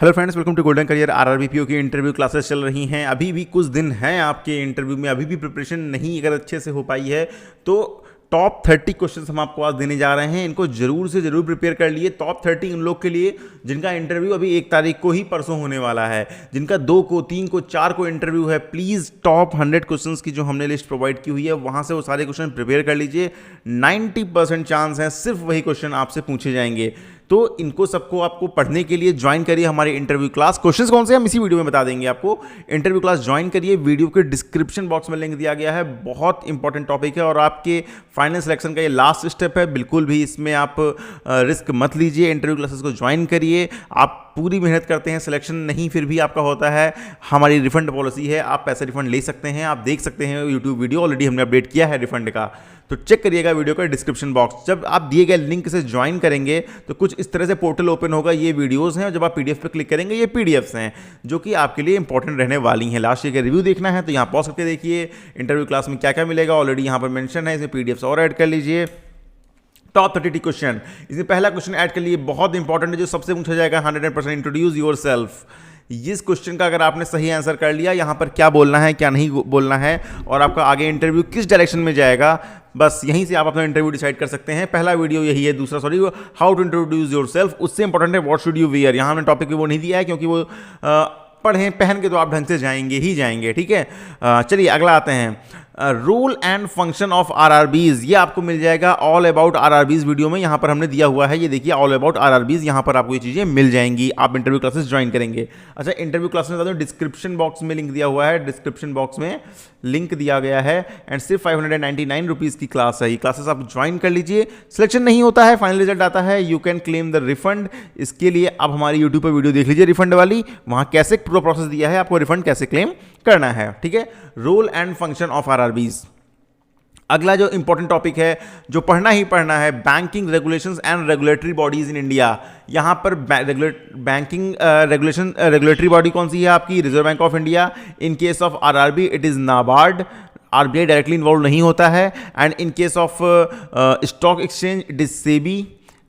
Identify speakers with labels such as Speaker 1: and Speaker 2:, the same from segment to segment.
Speaker 1: Hello friends, welcome to golden career. RRB PO की interview classes चल रही हैं। अभी भी कुछ दिन हैं आपके इंटरव्यू में, अभी भी प्रिपरेशन नहीं अगर अच्छे से हो पाई है तो टॉप 30 क्वेश्चंस हम आपको आज देने जा रहे हैं। इनको जरूर से जरूर प्रिपेयर कर लिए। टॉप 30 उन लोग के लिए जिनका इंटरव्यू अभी 1 तारीख को ही परसों होने वाला है, जिनका 2 को 3 को 4 को इंटरव्यू है। प्लीज़ टॉप 100 क्वेश्चंस की जो हमने लिस्ट प्रोवाइड की हुई है वहां से वो सारे क्वेश्चन प्रिपेयर कर लीजिए। 90% चांस है सिर्फ वही क्वेश्चन आपसे पूछे जाएंगे। तो इनको सबको आपको पढ़ने के लिए ज्वाइन करिए हमारी इंटरव्यू क्लास। क्वेश्चंस कौन से हम इसी वीडियो में बता देंगे आपको। इंटरव्यू क्लास ज्वाइन करिए, वीडियो के डिस्क्रिप्शन बॉक्स में लिंक दिया गया है। बहुत इंपॉर्टेंट टॉपिक है और आपके फाइनल सिलेक्शन का ये लास्ट स्टेप है। बिल्कुल भी इसमें आप रिस्क मत लीजिए, इंटरव्यू क्लासेस को ज्वाइन करिए। आप पूरी मेहनत करते हैं, सिलेक्शन नहीं फिर भी आपका होता है, हमारी रिफंड पॉलिसी है, आप पैसे रिफंड ले सकते हैं। आप देख सकते हैं यूट्यूब वीडियो ऑलरेडी हमने अपडेट किया है रिफंड का, तो चेक करिएगा वीडियो का डिस्क्रिप्शन बॉक्स। जब आप दिए गए लिंक से ज्वाइन करेंगे तो कुछ इस तरह से पोर्टल ओपन होगा। ये वीडियोस हैं और जब आप पीडीएफ पे क्लिक करेंगे ये पीडीएफ्स हैं जो कि आपके लिए इंपॉर्टेंट रहने वाली हैं। लास्ट ईयर का रिव्यू देखना है तो यहाँ पॉज करके देखिए इंटरव्यू क्लास में क्या क्या मिलेगा, ऑलरेडी यहाँ पर मेंशन है। इसमें पीडीएफ्स और ऐड कर लीजिए। टॉप 30 क्वेश्चन, इसमें पहला क्वेश्चन ऐड कर लिए, बहुत इंपॉर्टेंट है, जो सबसे पूछा जाएगा 100%। Introduce your self. इस क्वेश्चन का अगर आपने सही आंसर कर लिया, यहाँ पर क्या बोलना है क्या नहीं बोलना है और आपका आगे इंटरव्यू किस डायरेक्शन में जाएगा, बस यहीं से आप अपना इंटरव्यू डिसाइड कर सकते हैं। पहला वीडियो यही है। दूसरा how to introduce yourself, उससे इंपॉर्टेंट है व्हाट शुड यू वियर। यहाँ हमने टॉपिक भी वो नहीं दिया है क्योंकि वो पढ़ें पहन के तो आप ढंग से जाएंगे ही जाएंगे, ठीक है। चलिए अगला आते हैं। Rule and function of RRBs, ये आपको मिल जाएगा ऑल अबाउट आरआरबीज वीडियो में। यहाँ पर हमने दिया हुआ है, ये देखिए ऑल अबाउट आरआरबीज, यहाँ पर आपको ये चीज़ें मिल जाएंगी। आप इंटरव्यू क्लासेस ज्वाइन करेंगे। अच्छा, इंटरव्यू क्लास में बता दूं डिस्क्रिप्शन बॉक्स में लिंक दिया हुआ है, डिस्क्रिप्शन बॉक्स में लिंक दिया गया है एंड सिर्फ 599 रुपीज़ की क्लास है। ये क्लासेस आप ज्वाइन कर लीजिए। सिलेक्शन नहीं होता है, फाइनल रिजल्ट आता है, you can claim the refund. इसके लिए आप हमारी यूट्यूब पर वीडियो देख लीजिए रिफंड वाली, वहाँ कैसे पूरा प्रोसेस दिया है, आपको रिफंड कैसे क्लेम करना है, ठीक है। Role and function of RRBs. अगला जो इंपॉर्टेंट टॉपिक है जो पढ़ना ही पढ़ना है, banking regulations and regulatory bodies in India. यहां पर बैंकिंग रेगुलेटरी बॉडी कौन सी है आपकी, reserve bank of India. In case of RRB it is NABARD, RBI directly involve नहीं होता है। And in case of stock exchange it is SEBI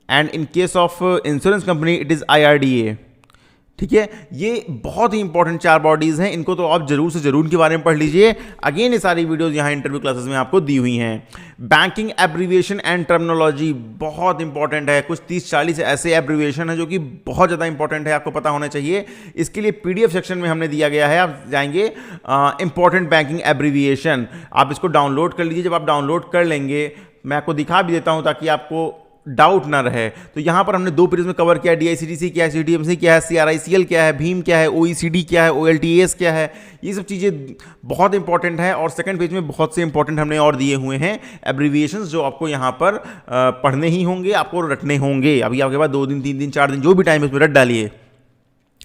Speaker 1: and in case of insurance company it is IRDA, ठीक है। ये बहुत ही इंपॉर्टेंट 4 बॉडीज हैं, इनको तो आप जरूर से जरूर इनके बारे में पढ़ लीजिए। अगेन ये सारी वीडियोस यहाँ इंटरव्यू क्लासेस में आपको दी हुई हैं। बैंकिंग एब्रीविएशन एंड टर्मिनोलॉजी बहुत इंपॉर्टेंट है। कुछ 30-40 ऐसे एब्रीविएशन है जो कि बहुत ज़्यादा इंपॉर्टेंट है, आपको पता होना चाहिए। इसके लिए पीडीएफ सेक्शन में हमने दिया गया है, आप जाएंगे इंपॉर्टेंट बैंकिंग एब्रीविएशन, आप इसको डाउनलोड कर लीजिए। जब आप डाउनलोड कर लेंगे, मैं आपको दिखा भी देता हूँ ताकि आपको डाउट ना रहे। तो यहां पर हमने 2 पीरियड्स में कवर किया, डीआईसीटीसी क्या है, सीटीएमसी क्या है, सीआरआईसीएल क्या है, भीम क्या है, ओईसीडी क्या है, ओएलटीएस क्या है। ये सब चीज़ें बहुत इंपॉर्टेंट है और सेकंड पेज में बहुत से इंपॉर्टेंट हमने और दिए हुए हैं एब्रीविएशंस जो आपको यहां पर पढ़ने ही होंगे, आपको रटने होंगे। अभी आपके पास 2 दिन 3 दिन 4 दिन जो भी टाइम है उसमें रट डालिए।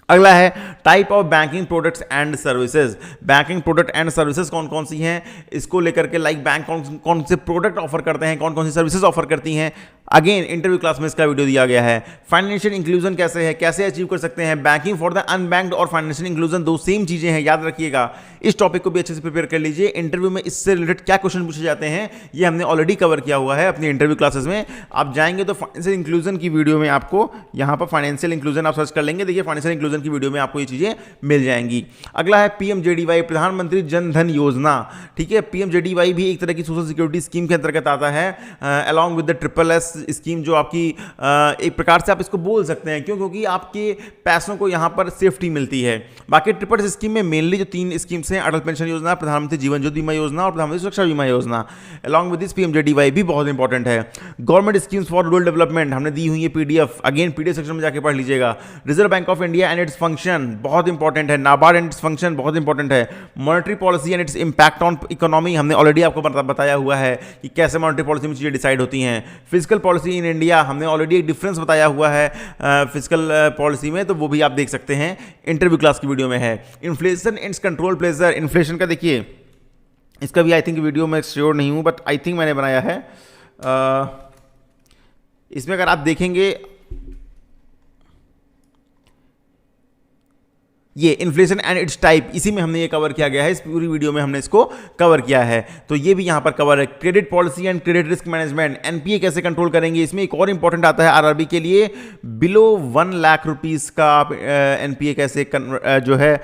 Speaker 1: अगला है type of banking products and services. Banking product and services कौन कौन सी हैं, इसको लेकर के लाइक बैंक कौन से प्रोडक्ट ऑफर करते हैं, कौन कौन सी सर्विसेज ऑफर करती हैं, अगेन इंटरव्यू क्लास में इसका वीडियो दिया गया है। फाइनेंशियल इंक्लूजन कैसे है, कैसे अचीव कर सकते हैं। बैंकिंग फॉर द अनबैंक्ड और फाइनेंशियल इंक्लूजन 2 सेम चीजें हैं, याद रखिएगा। इस टॉपिक को भी अच्छे से प्रिपेयर कर लीजिए। इंटरव्यू में इससे रिलेटेड क्या क्वेश्चन पूछे जाते हैं ये हमने ऑलरेडी कवर किया हुआ है अपनी इंटरव्यू क्लासेस में। आप जाएंगे तो फाइनेंशियल इंक्लूजन की वीडियो में आपको यहाँ पर फाइनेंशियल इंक्लूजन आप सर्च कर लेंगे, देखिए फाइनेंशियल इंक्लूजन की वीडियो में आपको ये चीजें मिल जाएंगी। अगला है पीएमजेडीवाई, प्रधानमंत्री जन धन योजना, ठीक है। पीएमजेडीवाई भी एक तरह की सोशल सिक्योरिटी स्कीम के अंतर्गत आता है, along with the SSS scheme, जो आपकी एक प्रकार से आप इसको बोल सकते हैं। क्यों, क्योंकि आपके पैसों को यहां पर सेफ्टी मिलती है। बाकी SSS स्कीम में मेनली जो 3 स्कीम्स हैं, अटल पेंशन योजना, प्रधानमंत्री जीवन ज्योति बीमा योजना और प्रधानमंत्री सुरक्षा बीमा योजना, अलॉन्ग विद दिस पीएमजेडीवाई भी बहुत इंपॉर्टेंट है। Government schemes for rural development हमने दी हुई है पीडीएफ, अगेन पीडीएफ सेक्शन में जाकर पढ़ लीजिएगा। Reserve bank of India and its function बहुत इंपॉर्टेंट है, नाबार्ड एंड इट्स फंक्शन बहुत इंपॉर्टेंट है। Monetary policy and it's impact on economy हमने ऑलरेडी आपको बताया हुआ है कि कैसे मॉनेटरी पॉलिसी में चीजें डिसाइड होती हैं। फिजिकल पॉलिसी इन इंडिया हमने ऑलरेडी एक डिफरेंस बताया हुआ है फिजिकल पॉलिसी में, तो वो भी आप देख सकते हैं, इंटरव्यू क्लास की वीडियो में है। Inflation and control pressure, inflation का देखिए, इसका भी आई थिंक वीडियो में श्योर नहीं हूं बट आई थिंक मैंने बनाया है। इसमें अगर आप देखेंगे ये इन्फ्लेशन एंड इट्स टाइप, इसी में हमने ये कवर किया गया है, इस पूरी वीडियो में हमने इसको कवर किया है। तो ये भी यहाँ पर कवर है। Credit policy and credit risk management, NPA कैसे कंट्रोल करेंगे, इसमें एक और इंपॉर्टेंट आता है आरआरबी के लिए, बिलो 1 लाख रुपीस का आप एनपीए कैसे जो है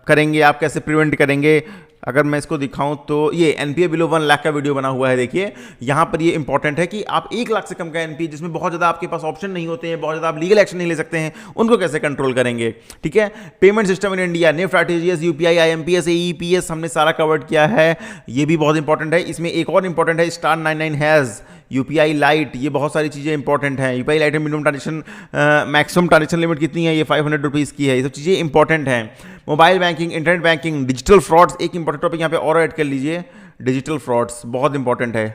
Speaker 1: करेंगे, आप कैसे प्रिवेंट करेंगे। अगर मैं इसको दिखाऊं तो ये एनपीए बिलो 1 लाख का वीडियो बना हुआ है। देखिए यहाँ पर ये इंपॉर्टेंट है कि आप 1 लाख से कम का एनपीए, जिसमें बहुत ज़्यादा आपके पास ऑप्शन नहीं होते हैं, बहुत ज़्यादा आप लीगल एक्शन नहीं ले सकते हैं, उनको कैसे कंट्रोल करेंगे। ठीक है, payment system in India, NEFT, RTGS, UPI, IMPS, AEPS हमने सारा कवर्ड किया है, ये भी बहुत इंपॉर्टेंट है। इसमें एक और इंपॉर्टेंट है स्टार 99 हैज़, यूपीआई लाइट, ये बहुत सारी चीज़ें इंपॉर्टेंट हैं। यूपीआई लाइट में minimum transaction, maximum transaction limit कितनी है, ये 500 रुपीज़ की है। ये सब चीज़ें इंपॉर्टेंट हैं। Mobile banking, internet banking, digital frauds, एक इंपॉर्टेंट टॉपिक यहाँ पे और ऐड कर लीजिए, डिजिटल फ्रॉड्स बहुत इंपॉर्टेंट है,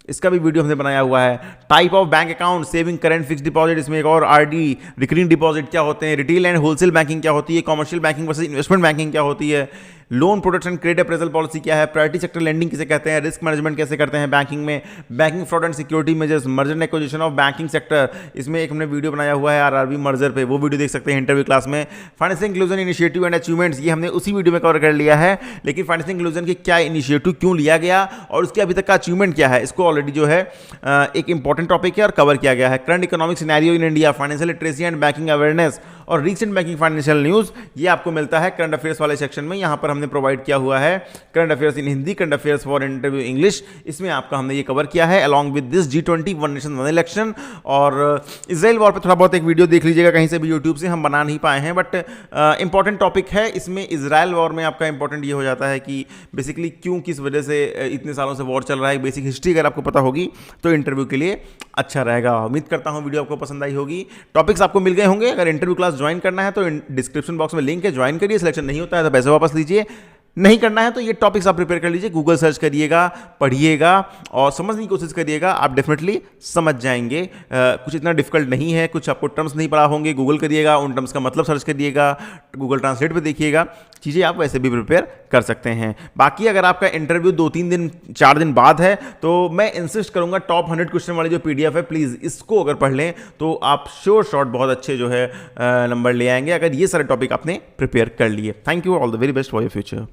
Speaker 1: इसका भी वीडियो हमने बनाया हुआ है। Type of bank account, saving, current, fix deposit, इसमें एक और आरडी, रिकरिंग डिपॉजिट क्या होते हैं, रिटेल एंड होलसेल बैंकिंग क्या होती है, commercial banking versus investment banking क्या होती है, loan protection, credit appraisal policy क्या है, प्रायोरिटी सेक्टर लेंडिंग किसे कहते हैं, रिस्क मैनेजमेंट कैसे करते हैं बैंकिंग में, banking fraud and security measures, merger and acquisition of banking sector, इसमें एक हमने वीडियो बनाया हुआ है आरआरबी मर्जर पे, वो वीडियो देख सकते हैं इंटरव्यू क्लास में। Financial inclusion initiative and achievements, ये हमने उसी वीडियो में कवर कर लिया है, लेकिन फाइनेंशियल इंक्लूजन के क्या इनिशिएटिव क्यों लिया गया और उसके अभी तक का अचीवमेंट क्या है, इसको ऑलरेडी जो है एक इंपॉर्टेंट टॉपिक है और कवर किया गया है। Current economic scenario in India, financial literacy and banking awareness और रीसेंट बैंकिंग फाइनेंशियल न्यूज़, ये आपको मिलता है करंट अफेयर्स वाले सेक्शन में। यहाँ पर हमने प्रोवाइड किया हुआ है current affairs in Hindi, current affairs for interview English, इसमें आपका हमने ये कवर किया है along with this G20 one nation one election. और इजराइल वॉर पे थोड़ा बहुत एक वीडियो देख लीजिएगा, कहीं से भी यूट्यूब से हम बना नहीं पाए हैं, बट इंपॉर्टेंट टॉपिक है। इसमें इजराइल वॉर में आपका इंपॉर्टेंट ये हो जाता है कि बेसिकली क्यों, किस वजह से इतने सालों से वॉर चल रहा है, बेसिक हिस्ट्री अगर आपको पता होगी तो इंटरव्यू के लिए अच्छा रहेगा। उम्मीद करता हूँ वीडियो आपको पसंद आई होगी, टॉपिक्स आपको मिल गए होंगे। अगर इंटरव्यू क्लास ज्वाइन करना है तो डिस्क्रिप्शन बॉक्स में लिंक है, ज्वाइन करिए। सिलेक्शन नहीं होता है तो पैसे वापस लीजिए, नहीं करना है तो ये टॉपिक्स आप प्रिपेयर कर लीजिए, गूगल सर्च करिएगा, पढ़िएगा और समझने की कोशिश करिएगा, आप डेफिनेटली समझ जाएंगे। कुछ इतना डिफिकल्ट नहीं है, कुछ आपको टर्म्स नहीं पढ़ा होंगे, गूगल करिएगा, उन टर्म्स का मतलब सर्च करिएगा, गूगल ट्रांसलेट पे देखिएगा, चीज़ें आप वैसे भी प्रिपेयर कर सकते हैं। बाकी अगर आपका इंटरव्यू 2-3 दिन 4 दिन बाद है तो मैं इंसिस्ट करूंगा टॉप 100 क्वेश्चन वाली जो PDF है, प्लीज़ इसको अगर पढ़ लें तो आप श्योर शॉट बहुत अच्छे जो है नंबर ले आएंगे, अगर ये सारे टॉपिक आपने प्रिपेयर कर लिए। Thank you, all the very best for your future.